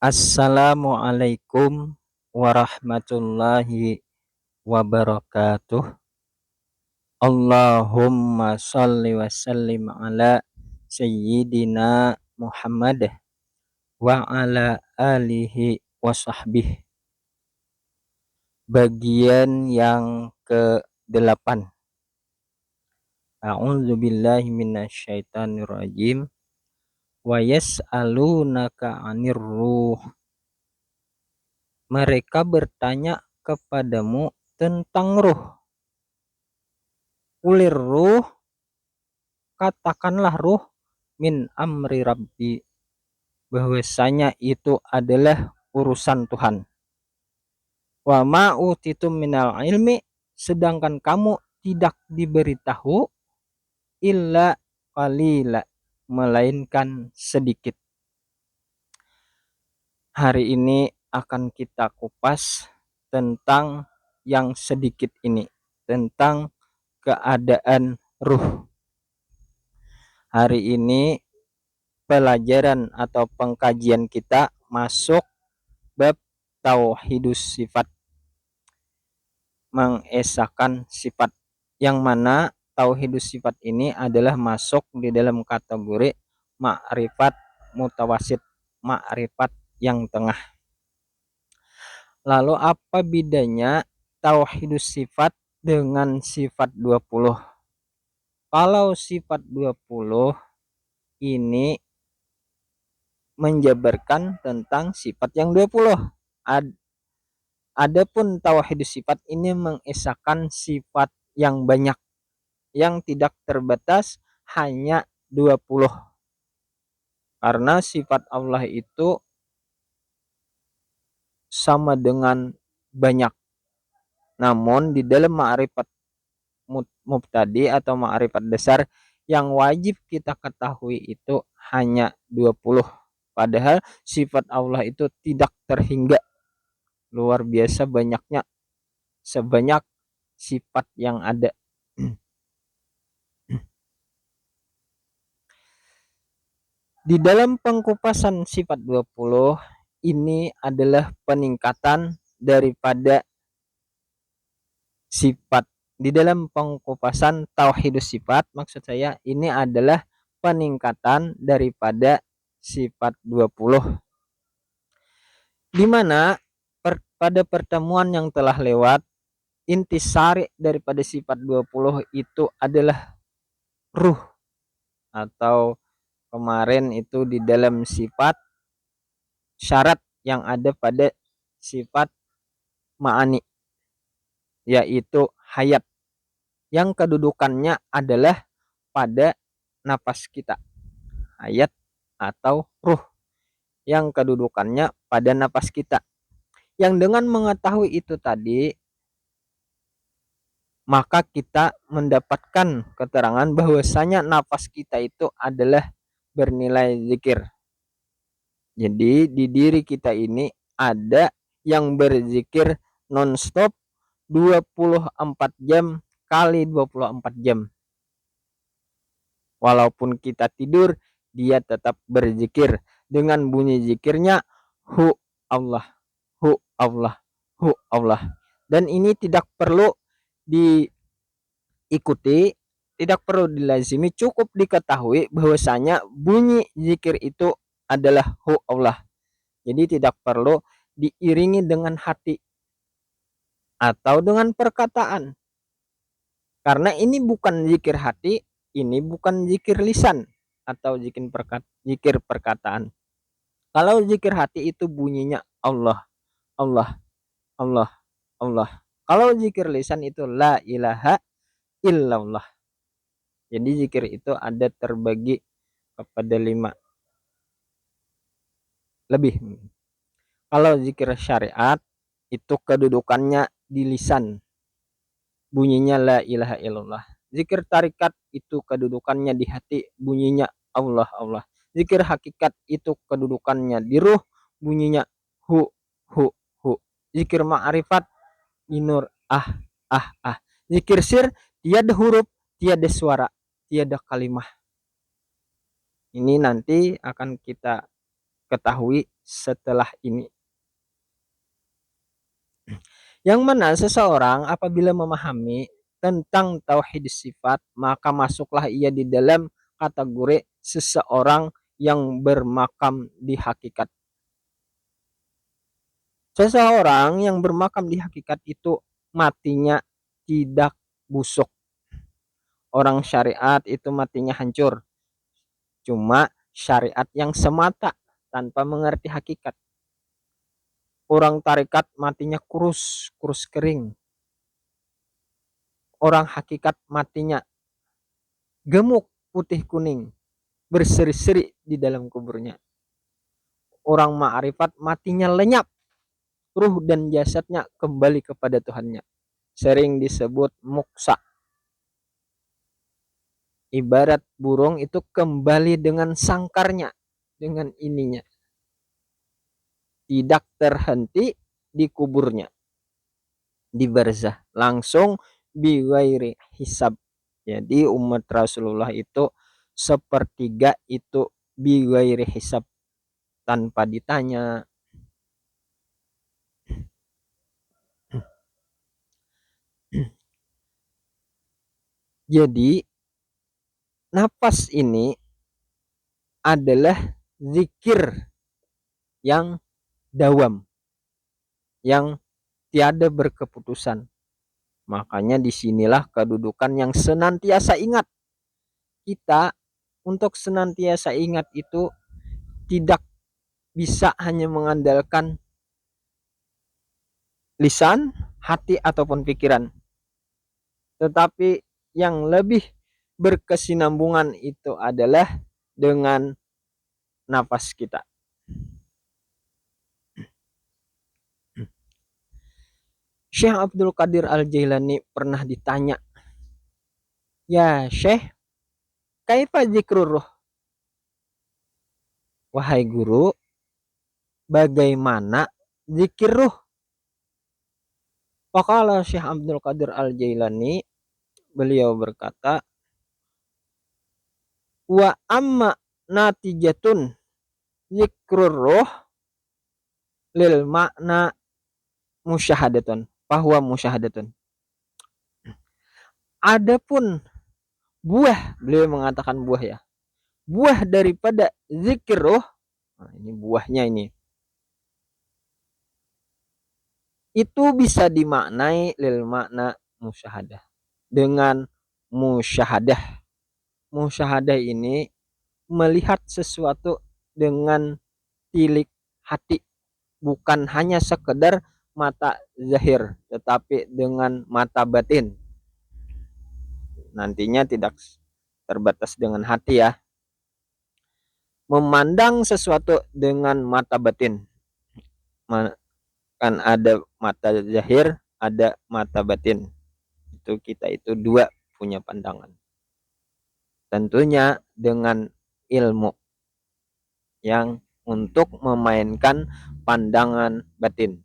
Assalamualaikum warahmatullahi wabarakatuh. Allahumma shalli wa sallim ala sayyidina Muhammad wa ala alihi wa sahbihi. Bagian yang ke-8. A'udzu billahi minasyaitonir rajim. Wa yas'alunaka 'anir ruh. Mereka bertanya kepadamu tentang ruh. Ulir ruh, katakanlah ruh min amri rabbi, bahwasanya itu adalah urusan Tuhan. Wa ma utitum minal ilmi, sedangkan kamu tidak diberitahu illa qalila, melainkan sedikit. Hari ini akan kita kupas tentang yang sedikit ini, tentang keadaan ruh. Hari ini pelajaran atau pengkajian kita masuk bab tauhidus sifat, mengesahkan sifat, yang mana tauhidus sifat ini adalah masuk di dalam kategori ma'rifat mutawasit, ma'rifat yang tengah. Lalu apa bedanya tauhidus sifat dengan sifat 20? Kalau sifat 20 ini menjabarkan tentang sifat yang 20. Adapun tauhidus sifat ini mengesahkan sifat yang banyak, yang tidak terbatas hanya 20. Karena sifat Allah itu sama dengan banyak. Namun di dalam ma'rifat mubtadi atau ma'rifat dasar yang wajib kita ketahui itu hanya 20. Padahal sifat Allah itu tidak terhingga, luar biasa banyaknya, sebanyak sifat yang ada. Di dalam pengkupasan sifat 20 ini adalah peningkatan daripada sifat. Di dalam pengkupasan tauhidus sifat, maksud saya ini adalah peningkatan daripada sifat 20. Di mana pada pertemuan yang telah lewat, intisari daripada sifat 20 itu adalah ruh, atau kemarin itu di dalam sifat syarat yang ada pada sifat ma'ani, yaitu hayat, yang kedudukannya adalah pada napas kita. Hayat atau ruh yang kedudukannya pada napas kita. Yang dengan mengetahui itu tadi, maka kita mendapatkan keterangan bahwasanya nafas kita itu adalah bernilai zikir. Jadi di diri kita ini ada yang berzikir non-stop 24 jam kali 24 jam. Walaupun kita tidur, dia tetap berzikir dengan bunyi zikirnya hu Allah, hu Allah, hu Allah. Dan ini tidak perlu diikuti, tidak perlu dilazimi, cukup diketahui bahwasanya bunyi zikir itu adalah hu Allah. Jadi tidak perlu diiringi dengan hati atau dengan perkataan. Karena ini bukan zikir hati, ini bukan zikir lisan atau zikir perkataan. Kalau zikir hati itu bunyinya Allah, Allah, Allah, Allah. Kalau zikir lisan itu la ilaha illallah. Jadi zikir itu ada terbagi kepada 5 lebih. Kalau zikir syariat itu kedudukannya di lisan, bunyinya la ilaha illallah. Zikir tarikat itu kedudukannya di hati, bunyinya Allah, Allah. Zikir hakikat itu kedudukannya di ruh, bunyinya hu, hu, hu. Zikir ma'rifat minur ah. Zikir sir tiada huruf, tiada suara, tiada kalimah. Ini nanti akan kita ketahui setelah ini. Yang mana seseorang apabila memahami tentang tauhid sifat, maka masuklah ia di dalam kategori seseorang yang bermakam di hakikat. Seseorang yang bermakam di hakikat itu matinya tidak busuk. Orang syariat itu matinya hancur. Cuma syariat yang semata tanpa mengerti hakikat. Orang tarekat matinya kurus, kurus kering. Orang hakikat matinya gemuk, putih kuning, berseri-seri di dalam kuburnya. Orang ma'rifat matinya lenyap, ruh dan jasadnya kembali kepada Tuhannya. Sering disebut muksa. Ibarat burung itu kembali dengan sangkarnya, dengan ininya. Tidak terhenti di kuburnya, di barzah, langsung biwairi hisab. Jadi umat Rasulullah itu sepertiga itu biwairi hisab, tanpa ditanya. Jadi nafas ini adalah zikir yang dawam, yang tiada berkeputusan. Makanya disinilah kedudukan yang senantiasa ingat. Kita untuk senantiasa ingat itu tidak bisa hanya mengandalkan lisan, hati ataupun pikiran. Tetapi yang lebih berkesinambungan itu adalah dengan nafas kita. Syekh Abdul Qadir Al-Jailani pernah ditanya, "Ya Syekh, kaifa zikrur ruh?" Wahai guru, bagaimana zikir ruh? Faqala Syekh Abdul Qadir Al-Jailani, beliau berkata, "Wa amma natijatun zikrur ruh lil makna musyahadatun." Bahwa musyahadatun. Adapun buah, beliau mengatakan buah ya. Buah daripada zikir ruh, nah ini buahnya ini. Itu bisa dimaknai lil makna musyahadah. Dengan musyahadah. Musyahadah ini melihat sesuatu dengan tilik hati, bukan hanya sekedar mata zahir, tetapi dengan mata batin. Nantinya tidak terbatas dengan hati ya. Memandang sesuatu dengan mata batin. Kan ada mata zahir, ada mata batin. Itu kita itu dua punya pandangan. Tentunya dengan ilmu yang untuk memainkan pandangan batin.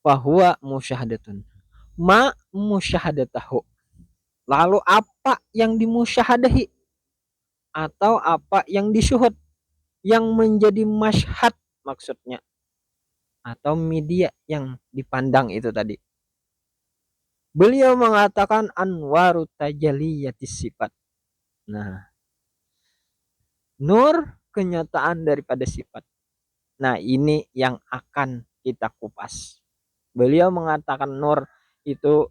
Bahwa musyahadatun. Ma musyahadatahu. Lalu apa yang dimusyahadahi? Atau apa yang disyuhud? Yang menjadi masyhad maksudnya. Atau media yang dipandang itu tadi. Beliau mengatakan anwaru tajalliyatis sifat. Nah, nur kenyataan daripada sifat. Nah, ini yang akan kita kupas. Beliau mengatakan nur itu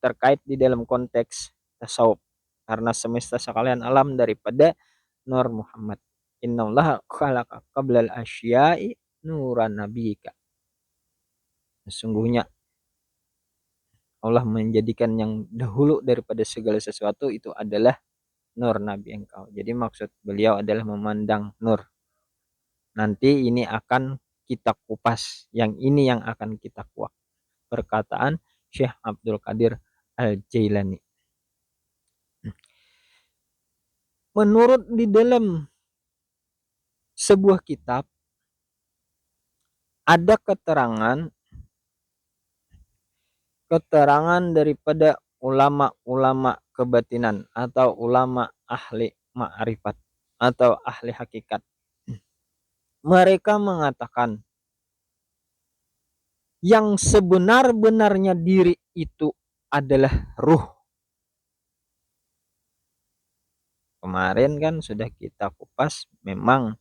terkait di dalam konteks tasawuf, karena semesta sekalian alam daripada nur Muhammad. Innallaha khalaqa qablal asya'i nuran nabiyika. Sesungguhnya Allah menjadikan yang dahulu daripada segala sesuatu itu adalah nur Nabi engkau. Jadi maksud beliau adalah memandang nur. Nanti ini akan kita kupas. Yang ini yang akan kita kuak. Perkataan Syekh Abdul Qadir Al-Jailani. Menurut di dalam sebuah kitab ada keterangan daripada ulama-ulama kebatinan atau ulama ahli ma'rifat. atau ahli hakikat. Mereka mengatakan yang sebenar-benarnya diri itu adalah ruh. Kemarin kan sudah kita kupas, memang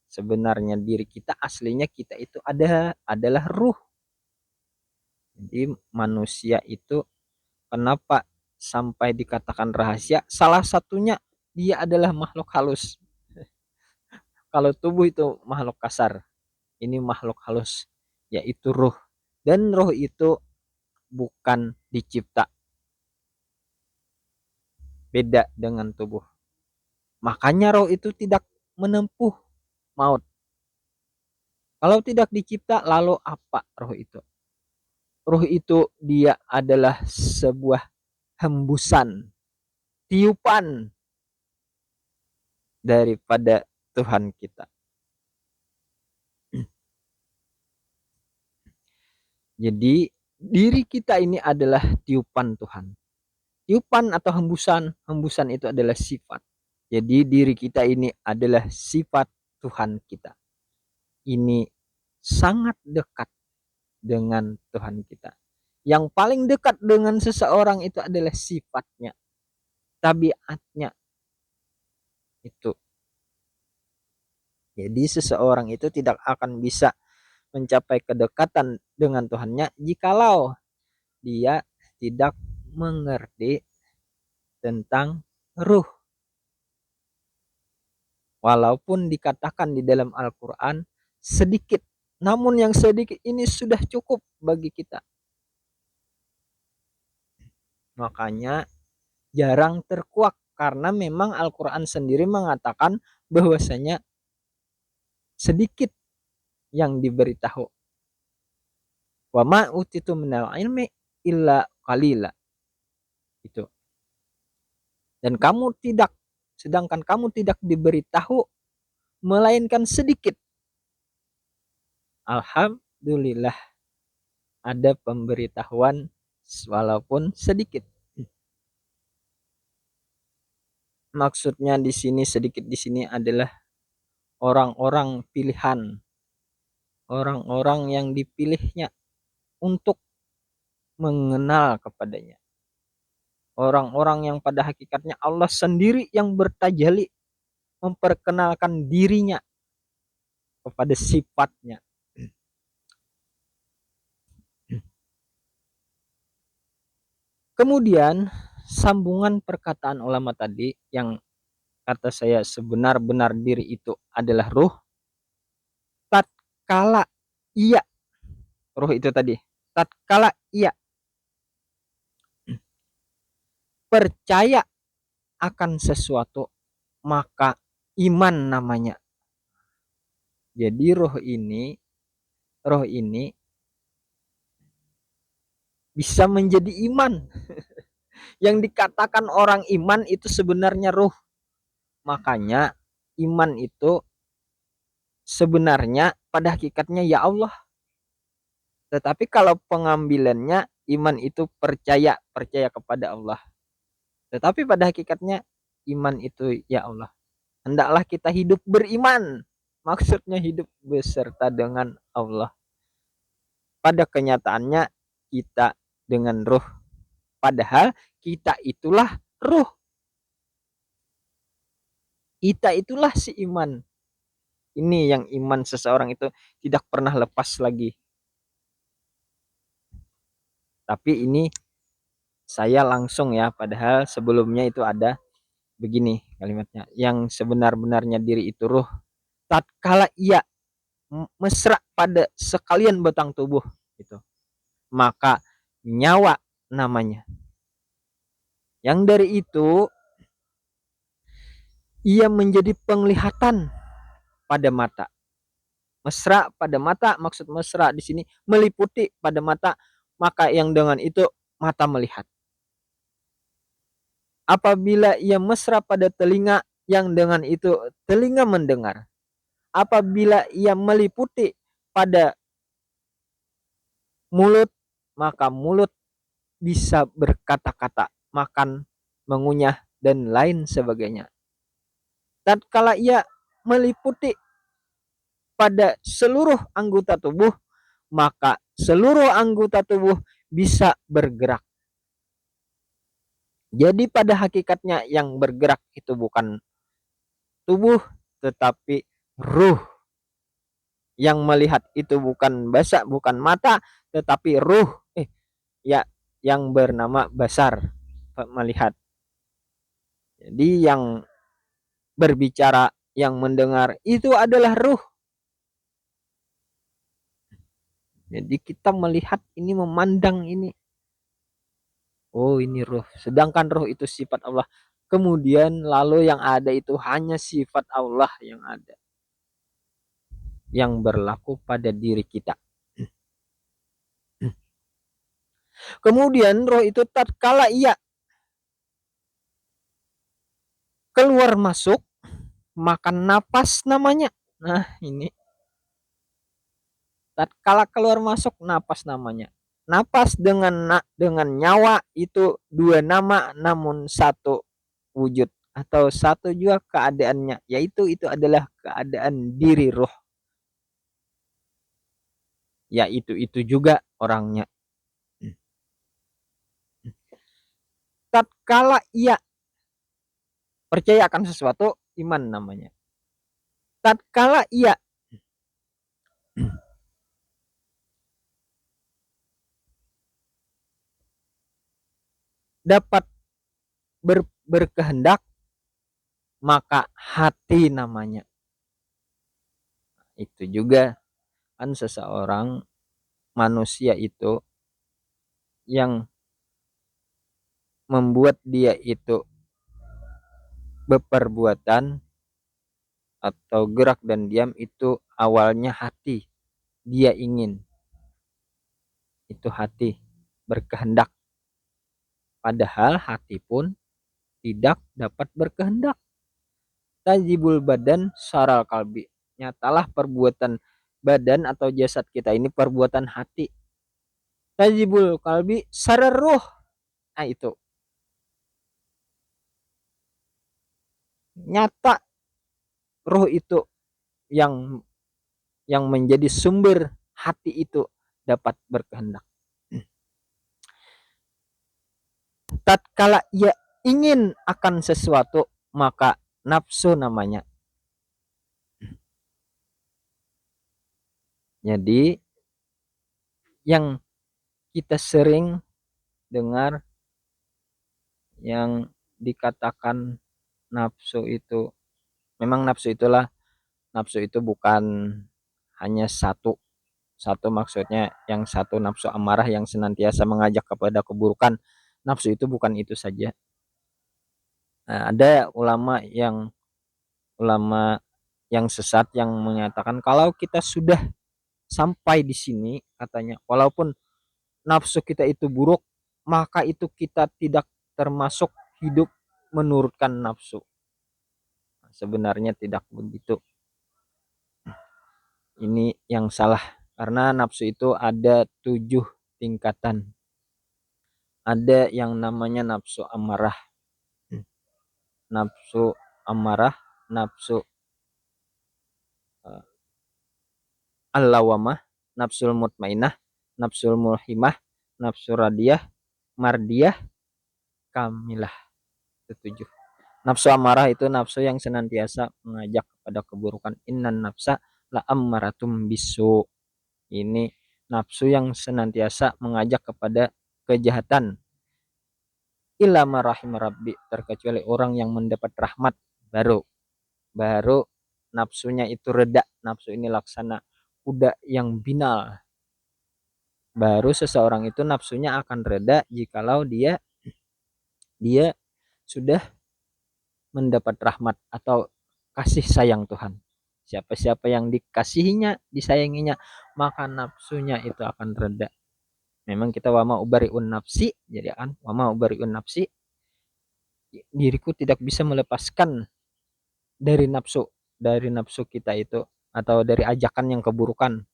sebenarnya diri kita aslinya kita itu adalah ruh. Jadi manusia itu kenapa sampai dikatakan rahasia? Salah satunya dia adalah makhluk halus. Kalau tubuh itu makhluk kasar, ini makhluk halus, yaitu ruh. Dan ruh itu bukan dicipta, beda dengan tubuh. Makanya roh itu tidak menempuh maut. Kalau tidak dicipta, lalu apa roh itu? Roh itu dia adalah sebuah hembusan, tiupan daripada Tuhan kita. Jadi diri kita ini adalah tiupan Tuhan. Tiupan atau hembusan, hembusan itu adalah sifat. Jadi diri kita ini adalah sifat Tuhan kita. Ini sangat dekat dengan Tuhan kita. Yang paling dekat dengan seseorang itu adalah sifatnya, tabiatnya itu. Jadi seseorang itu tidak akan bisa mencapai kedekatan dengan Tuhannya jikalau dia tidak mengerti tentang ruh. Walaupun dikatakan di dalam Al-Quran sedikit, namun yang sedikit ini sudah cukup bagi kita. Makanya jarang terkuak karena memang Al-Quran sendiri mengatakan bahwasanya sedikit yang diberitahu. Wa ma utitu minal ilmi illa qalila. Itu. Dan sedangkan kamu tidak diberitahu melainkan sedikit. Alhamdulillah ada pemberitahuan walaupun sedikit. Maksudnya di sini sedikit di sini adalah orang-orang pilihan, orang-orang yang dipilihnya untuk mengenal kepadanya. Orang-orang yang pada hakikatnya Allah sendiri yang bertajalli memperkenalkan dirinya kepada sifatnya. Kemudian sambungan perkataan ulama tadi yang kata saya sebenar-benar diri itu adalah ruh. Tatkala ia, ruh itu tadi, tatkala ia percaya akan sesuatu, maka iman namanya. Jadi roh ini bisa menjadi iman. Yang dikatakan orang iman itu sebenarnya ruh. Makanya iman itu sebenarnya pada hakikatnya ya Allah. Tetapi kalau pengambilannya iman itu percaya kepada Allah. Tetapi pada hakikatnya iman itu ya Allah. Hendaklah kita hidup beriman. Maksudnya hidup beserta dengan Allah. Pada kenyataannya kita dengan ruh. Padahal kita itulah ruh. Kita itulah si iman. Ini yang iman seseorang itu tidak pernah lepas lagi. Tapi ini saya langsung ya, padahal sebelumnya itu ada begini kalimatnya. Yang sebenar-benarnya diri itu ruh. Tatkala ia mesra pada sekalian batang tubuh gitu. Maka nyawa namanya. Yang dari itu ia menjadi penglihatan pada mata. Mesra pada mata, maksud mesra di sini meliputi pada mata, maka yang dengan itu mata melihat. Apabila ia mesra pada telinga, yang dengan itu telinga mendengar. Apabila ia meliputi pada mulut, maka mulut bisa berkata-kata, makan, mengunyah, dan lain sebagainya. tatkala ia meliputi pada seluruh anggota tubuh, maka seluruh anggota tubuh bisa bergerak. Jadi pada hakikatnya yang bergerak itu bukan tubuh tetapi ruh. Yang melihat itu bukan basa, bukan mata, tetapi ruh. Ya, yang bernama basar, melihat. Jadi yang berbicara, yang mendengar itu adalah ruh. Jadi kita melihat ini, memandang ini. Oh, ini ruh. Sedangkan ruh itu sifat Allah. Kemudian lalu yang ada itu hanya sifat Allah yang ada. Yang berlaku pada diri kita. Kemudian roh itu tatkala ia keluar masuk, maka napas namanya. Nah, ini tatkala keluar masuk, napas namanya. Napas dengan nyawa itu dua nama namun satu wujud atau satu juga keadaannya, yaitu itu adalah keadaan diri roh. Yaitu itu juga orangnya. Tatkala ia percaya akan sesuatu, iman namanya. Tatkala ia dapat berkehendak, maka hati namanya. Itu juga kan seseorang manusia itu yang membuat dia itu berperbuatan atau gerak dan diam itu awalnya hati. Dia ingin, itu hati berkehendak. Padahal hati pun tidak dapat berkehendak. Tajibul badan saral kalbi. Nyatalah perbuatan badan atau jasad kita ini perbuatan hati. Tajibul kalbi sarar ruh. Nah itu. Nyata ruh itu yang menjadi sumber hati itu dapat berkehendak. Tatkala ia ingin akan sesuatu, maka nafsu namanya. Jadi yang kita sering dengar yang dikatakan nafsu itu, memang nafsu itulah, nafsu itu bukan hanya satu maksudnya, yang satu nafsu amarah yang senantiasa mengajak kepada keburukan. Nafsu itu bukan itu saja. Nah, ada ulama yang sesat yang menyatakan kalau kita sudah sampai di sini, katanya, walaupun nafsu kita itu buruk, maka itu kita tidak termasuk hidup menurutkan nafsu. Sebenarnya tidak begitu. Ini yang salah, karena nafsu itu ada 7 tingkatan. Ada yang namanya nafsu amarah, nafsu amarah, nafsu al-lawamah, nafsul mutmainah, nafsul mulhimah, nafsu radiyah, mardiyah, kamilah. Itu 7. Nafsu amarah itu nafsu yang senantiasa mengajak kepada keburukan. Innan nafsa la ammaratum bisu. Ini nafsu yang senantiasa mengajak kepada kejahatan. Illa marahim rabbi, terkecuali orang yang mendapat rahmat, baru nafsunya itu reda. Nafsu ini laksana kuda yang binal. Baru seseorang itu nafsunya akan reda jikalau dia sudah mendapat rahmat atau kasih sayang Tuhan. Siapa-siapa yang dikasihinya, disayanginya, maka nafsunya itu akan reda. Memang kita wama ubariun nafsi, jadi kan wama ubariun nafsi, diriku tidak bisa melepaskan dari nafsu kita itu, atau dari ajakan yang keburukan.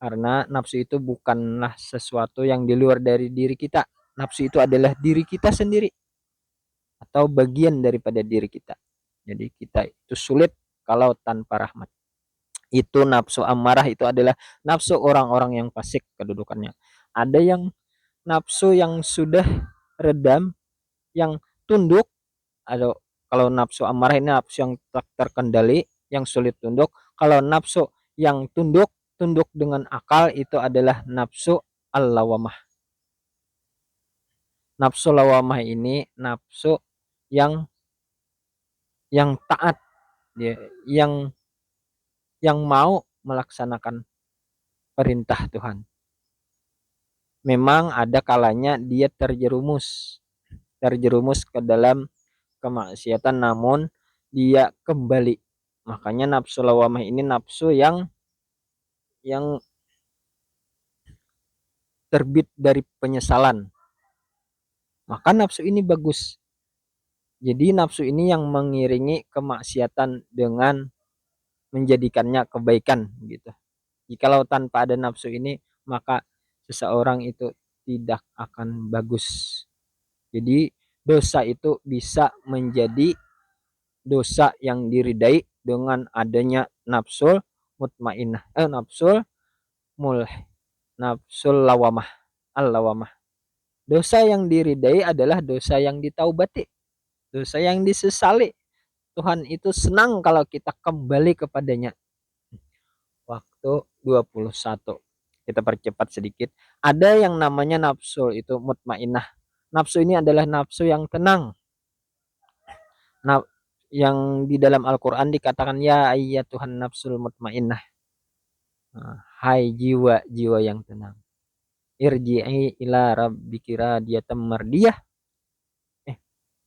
Karena nafsu itu bukanlah sesuatu yang di luar dari diri kita. Nafsu itu adalah diri kita sendiri atau bagian daripada diri kita. Jadi kita itu sulit kalau tanpa rahmat. Itu nafsu amarah itu adalah nafsu orang-orang yang fasik kedudukannya. Ada yang nafsu yang sudah redam, yang tunduk. Ada, kalau nafsu amarah ini nafsu yang tak terkendali, yang sulit tunduk. Kalau nafsu yang tunduk, tunduk dengan akal, itu adalah nafsu al-lawamah. Nafsu lawamah ini nafsu yang taat, dia yang mau melaksanakan perintah Tuhan. Memang ada kalanya dia terjerumus ke dalam kemaksiatan, namun dia kembali. Makanya nafsu lawamah ini nafsu yang terbit dari penyesalan. Maka nafsu ini bagus. Jadi nafsu ini yang mengiringi kemaksiatan dengan menjadikannya kebaikan gitu. Jikalau tanpa ada nafsu ini, maka seseorang itu tidak akan bagus. Jadi dosa itu bisa menjadi dosa yang diridai dengan adanya nafsul mutmainnah, nafsul lawamah, al-lawamah. Dosa yang diridai adalah dosa yang ditaubati, dosa yang disesali. Tuhan itu senang kalau kita kembali kepadanya. Waktu 21. Kita percepat sedikit. Ada yang namanya nafsu itu mutmainnah. Nafsu ini adalah nafsu yang tenang. Nah, yang di dalam Al-Qur'an dikatakan ya ayyatuhan nafsul mutmainnah. Hai jiwa-jiwa yang tenang. Irji'i ila rabbiki radiyatan mardiyah.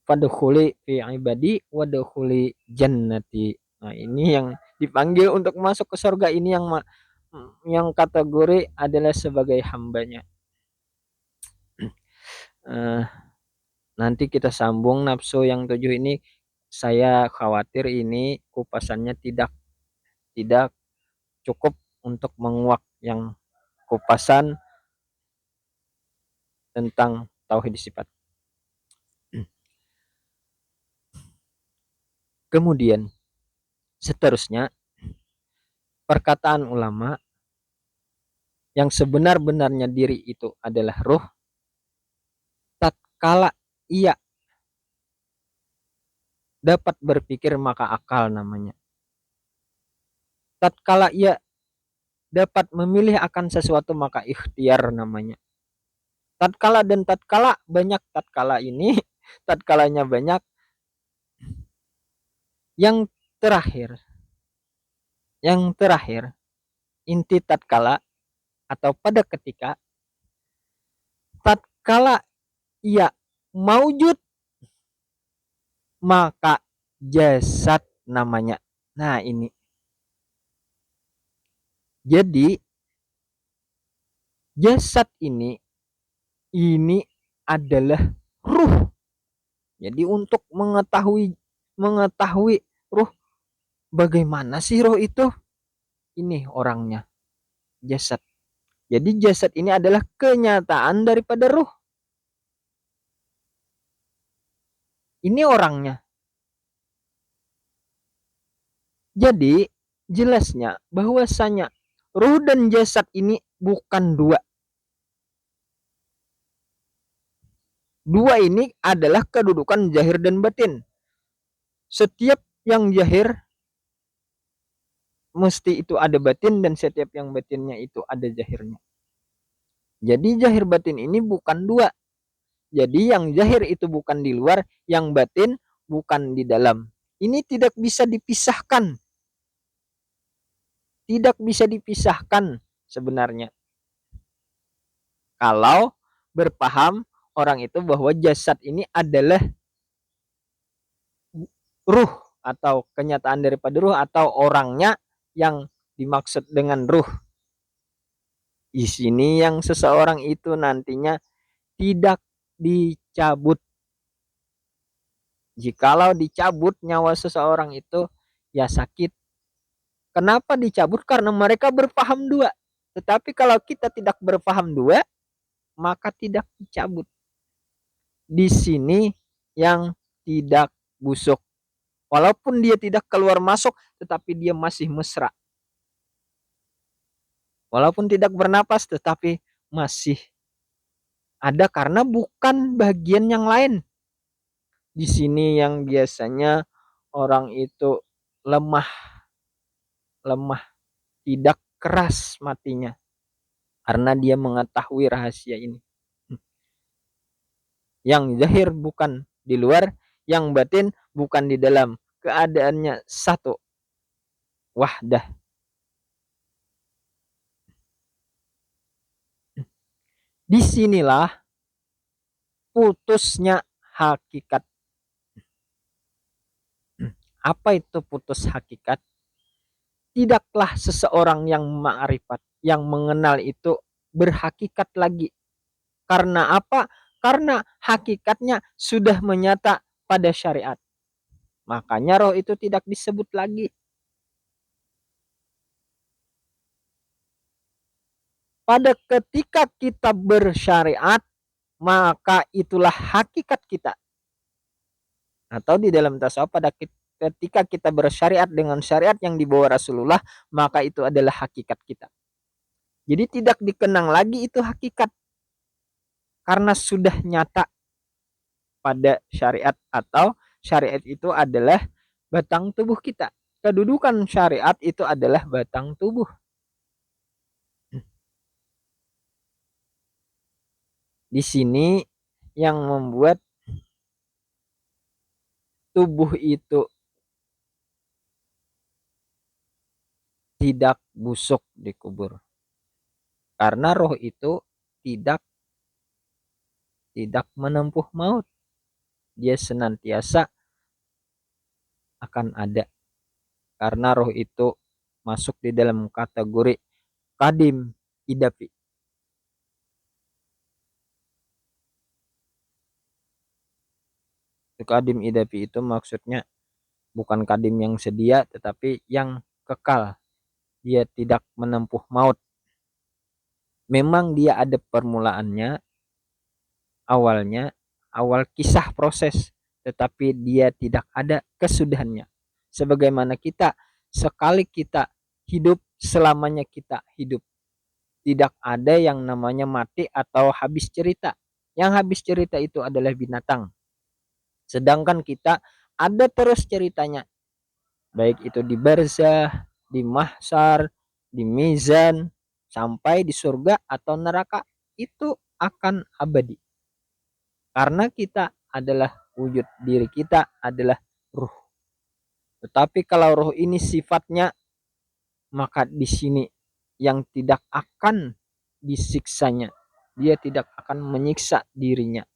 Fadkhuli fi ibadi wadkhuli jannati. Nah, ini yang dipanggil untuk masuk ke surga, ini yang kategori adalah sebagai hambanya. Nanti kita sambung nafsu yang 7 ini. Saya khawatir ini kupasannya tidak cukup untuk menguak yang kupasan tentang tauhid sifat. Kemudian seterusnya perkataan ulama yang sebenar-benarnya diri itu adalah ruh tatkala ia dapat berpikir maka akal namanya. Tatkala ia dapat memilih akan sesuatu maka ikhtiar namanya. Tatkala banyak tatkala ini, tatkalanya banyak. Yang terakhir inti tatkala atau pada ketika tatkala ia maujud maka jasad namanya. Nah, ini. Jadi jasad ini adalah ruh. Jadi untuk mengetahui ruh, bagaimana sih ruh itu? Ini orangnya, jasad. Jadi jasad ini adalah kenyataan daripada ruh. Ini orangnya. Jadi jelasnya bahwasanya ruh dan jasad ini bukan dua. Dua ini adalah kedudukan zahir dan batin. Setiap yang zahir mesti itu ada batin, dan setiap yang batinnya itu ada zahirnya. Jadi zahir batin ini bukan dua. Jadi yang zahir itu bukan di luar, yang batin bukan di dalam. Ini tidak bisa dipisahkan. Tidak bisa dipisahkan sebenarnya. Kalau berpaham orang itu bahwa jasad ini adalah ruh atau kenyataan daripada ruh atau orangnya yang dimaksud dengan ruh. Di sini yang seseorang itu nantinya tidak dicabut. Jikalau dicabut nyawa seseorang itu ya sakit. Kenapa dicabut? Karena mereka berpaham dua. Tetapi kalau kita tidak berpaham dua, maka tidak dicabut. Di sini yang tidak busuk. Walaupun dia tidak keluar masuk, tetapi dia masih mesra. Walaupun tidak bernapas, tetapi masih ada karena bukan bagian yang lain. Di sini yang biasanya orang itu lemah, lemah, tidak keras matinya karena dia mengetahui rahasia ini. Yang zahir bukan di luar, yang batin bukan di dalam. Keadaannya satu, wahdah. Disinilah putusnya hakikat. Apa itu putus hakikat? Tidaklah seseorang yang ma'rifat, yang mengenal itu berhakikat lagi. Karena apa? Karena hakikatnya sudah menyata pada syariat. Makanya roh itu tidak disebut lagi. Pada ketika kita bersyariat, maka itulah hakikat kita. Atau di dalam tasawuf, pada ketika kita bersyariat dengan syariat yang dibawa Rasulullah, maka itu adalah hakikat kita. Jadi tidak dikenang lagi itu hakikat karena sudah nyata pada syariat, atau syariat itu adalah batang tubuh kita. Kedudukan syariat itu adalah batang tubuh. Di sini yang membuat tubuh itu tidak busuk dikubur. Karena roh itu tidak tidak menempuh maut. Dia senantiasa akan ada. Karena roh itu masuk di dalam kategori kadim idapi. Kadim idapi itu maksudnya bukan kadim yang sedia, tetapi yang kekal. Dia tidak menempuh maut. Memang dia ada permulaannya, awalnya, awal kisah proses, tetapi dia tidak ada kesudahannya. Sebagaimana kita, sekali kita hidup, selamanya kita hidup. Tidak ada yang namanya mati atau habis cerita. Yang habis cerita itu adalah binatang. Sedangkan kita ada terus ceritanya. Baik itu di barzah, di mahsyar, di mizan, sampai di surga atau neraka, itu akan abadi. Karena kita adalah wujud diri kita adalah ruh. Tetapi kalau ruh ini sifatnya, maka di sini yang tidak akan disiksanya, dia tidak akan menyiksa dirinya.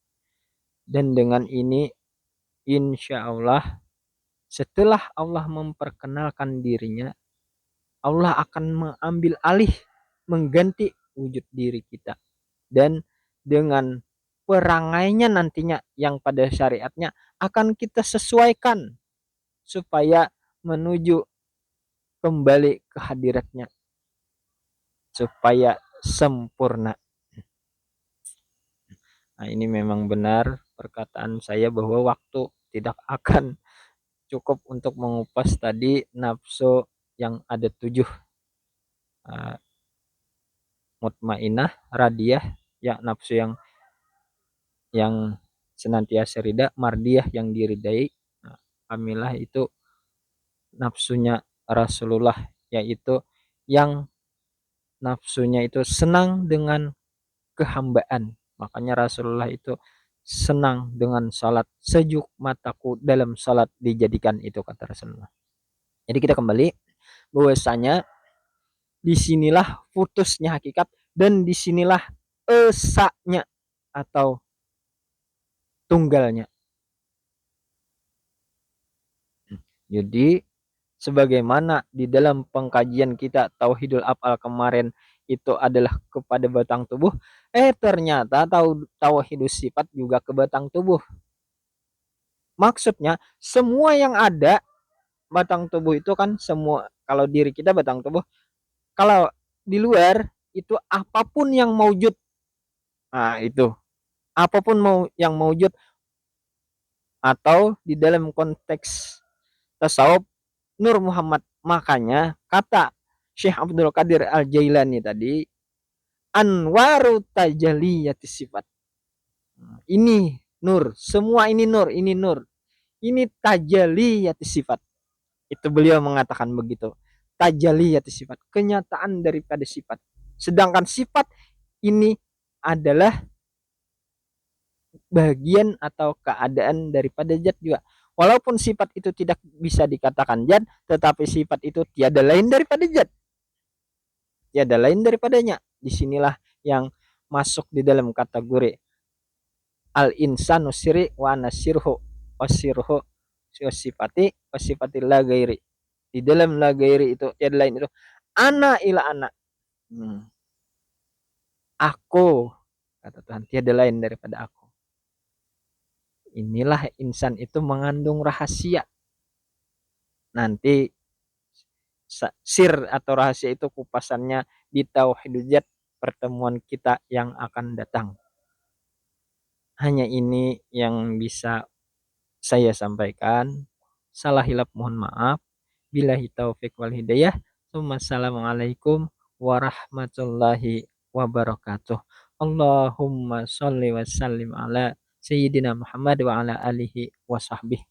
Dan dengan ini insya Allah, setelah Allah memperkenalkan dirinya, Allah akan mengambil alih, mengganti wujud diri kita. Dan dengan perangainya nantinya yang pada syariatnya akan kita sesuaikan supaya menuju kembali ke hadiratnya, supaya sempurna. Nah, ini memang benar perkataan saya bahwa waktu tidak akan cukup untuk mengupas tadi nafsu yang ada 7. Mutmainah, radiyah, ya nafsu yang senantiasa rida, mardiyah yang diridai. Nah, kamilah itu nafsunya Rasulullah, yaitu yang nafsunya itu senang dengan kehambaan. Makanya Rasulullah itu senang dengan salat, sejuk mataku dalam salat dijadikan, itu kata Rasulullah. Jadi kita kembali bahwasanya disinilah putusnya hakikat, dan disinilah esanya atau tunggalnya. Jadi sebagaimana di dalam pengkajian kita Tauhidul Af'al kemarin itu adalah kepada batang tubuh, ternyata tauhidus sifat juga ke batang tubuh. Maksudnya semua yang ada batang tubuh itu kan semua, kalau diri kita batang tubuh, kalau di luar itu apapun yang maujud. Nah, itu apapun yang maujud, atau di dalam konteks tasawuf Nur Muhammad. Makanya kata Syekh Abdul Qadir Al-Jailani tadi, anwaru tajaliyati sifat. Ini nur, semua ini nur, ini nur. Ini tajaliyati sifat. Itu beliau mengatakan begitu. Tajaliyati sifat, kenyataan daripada sifat. Sedangkan sifat ini adalah bagian atau keadaan daripada zat juga. Walaupun sifat itu tidak bisa dikatakan zat, tetapi sifat itu tiada lain daripada zat. Tiada lain daripadanya. Disinilah yang masuk di dalam kategori al-insanu siri wa nasirhu wasirhu sifati wasifati la gairi. Di dalam la gairi itu tiada lain itu ana ila ana. Aku, kata Tuhan, tiada lain daripada aku. Inilah insan itu mengandung rahasia. Nanti sir atau rahasia itu kupasannya di Tauhidul pertemuan kita yang akan datang. Hanya ini yang bisa saya sampaikan. Salah hilap mohon maaf. Billahi taufiq wal hidayah. Wassalamualaikum warahmatullahi wabarakatuh. Allahumma sholli wa sallim ala Sayyidina Muhammad wa ala alihi wa sahbihi